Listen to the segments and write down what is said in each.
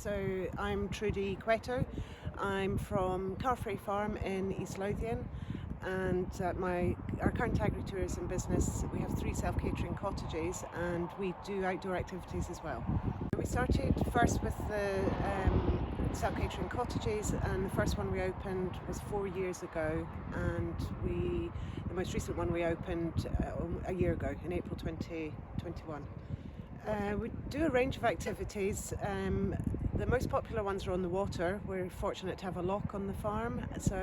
So I'm Trudi Cueto. I'm from Carfrae farm in East Lothian, and our current agritourism business, we have 3 self-catering cottages and we do outdoor activities as well. We started first with the self-catering cottages, and the first one we opened was 4 years ago, and the most recent one we opened a year ago in April 2021. We do a range of activities. The most popular ones are on the water. We're fortunate to have a loch on the farm, so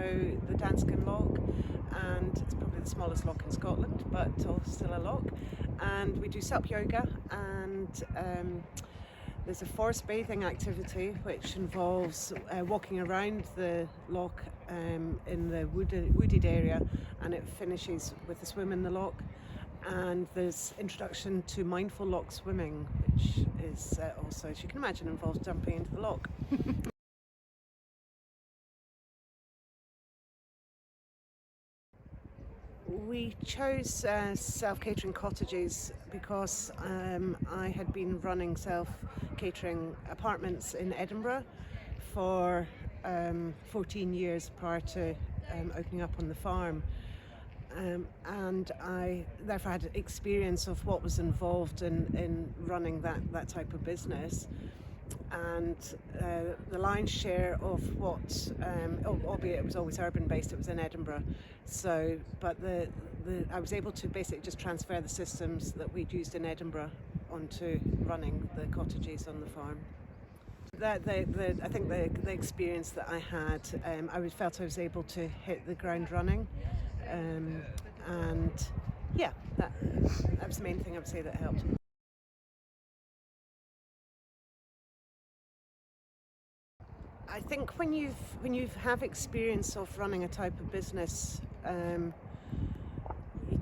the Danskin loch, and it's probably the smallest loch in Scotland, but still a loch. And we do sup yoga, and there's a forest bathing activity which involves walking around the loch in the wooded area, and it finishes with a swim in the loch. And there's introduction to mindful loch swimming, which is also, as you can imagine, involves jumping into the loch. We chose self-catering cottages because I had been running self-catering apartments in Edinburgh for 14 years prior to opening up on the farm. And I therefore had experience of what was involved in running that type of business. And the lion's share of what, albeit it was always urban based, it was in Edinburgh. So, but I was able to basically just transfer the systems that we'd used in Edinburgh onto running the cottages on the farm. I think the experience that I had, I felt I was able to hit the ground running. And yeah, that was the main thing I would say that helped. I think when you have experience of running a type of business, you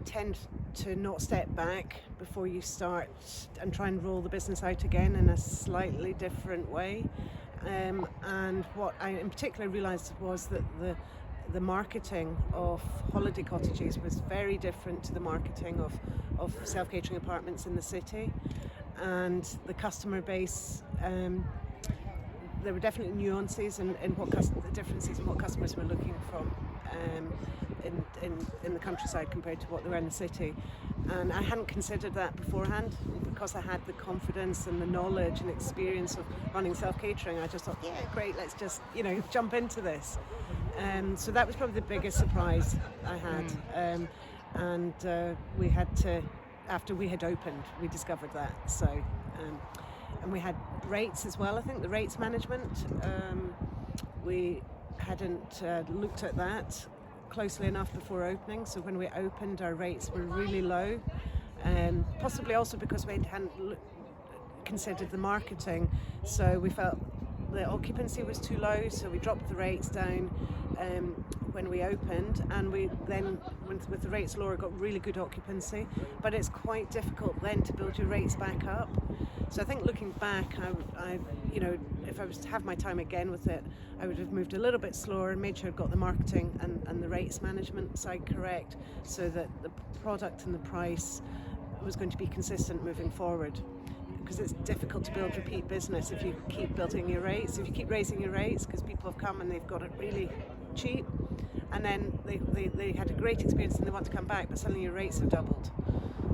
tend to not step back before you start and try and roll the business out again in a slightly different way. And what I in particular realised was that the marketing of holiday cottages was very different to the marketing of self-catering apartments in the city, and the customer base, there were definitely nuances in the differences in what customers were looking from in the countryside compared to what they were in the city. And I hadn't considered that beforehand. Because I had the confidence and the knowledge and experience of running self-catering, I just thought, yeah, great, let's just jump into this. So that was probably the biggest surprise I had. And we had to, after we had opened, we discovered that. So, and we had rates as well. I think the rates management, we hadn't looked at that closely enough before opening. So when we opened, our rates were really low. Possibly also because we hadn't considered the marketing. So we felt the occupancy was too low, so we dropped the rates down when we opened, and we then, with the rates lower, got really good occupancy. But it's quite difficult then to build your rates back up. So I think looking back, I if I was to have my time again with it, I would have moved a little bit slower and made sure I got the marketing and the rates management side correct, so that the product and the price was going to be consistent moving forward. Because it's difficult to build repeat business if you keep building your rates, if you keep raising your rates, because people have come and they've got it really cheap, and then they had a great experience and they want to come back, but suddenly your rates have doubled.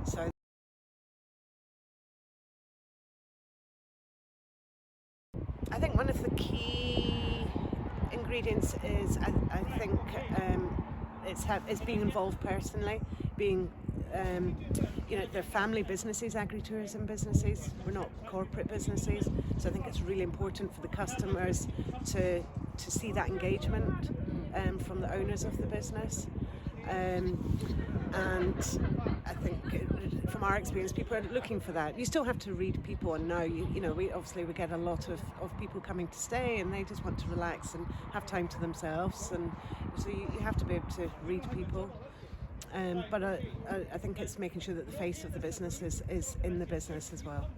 So I think one of the key ingredients is I think it's being involved personally, being they're family businesses, agritourism businesses. We're not corporate businesses, so I think it's really important for the customers to see that engagement from the owners of the business. And I think from our experience, people are looking for that. You still have to read people and know. We get a lot of people coming to stay, and they just want to relax and have time to themselves, and so you have to be able to read people. But I think it's making sure that the face of the business is in the business as well.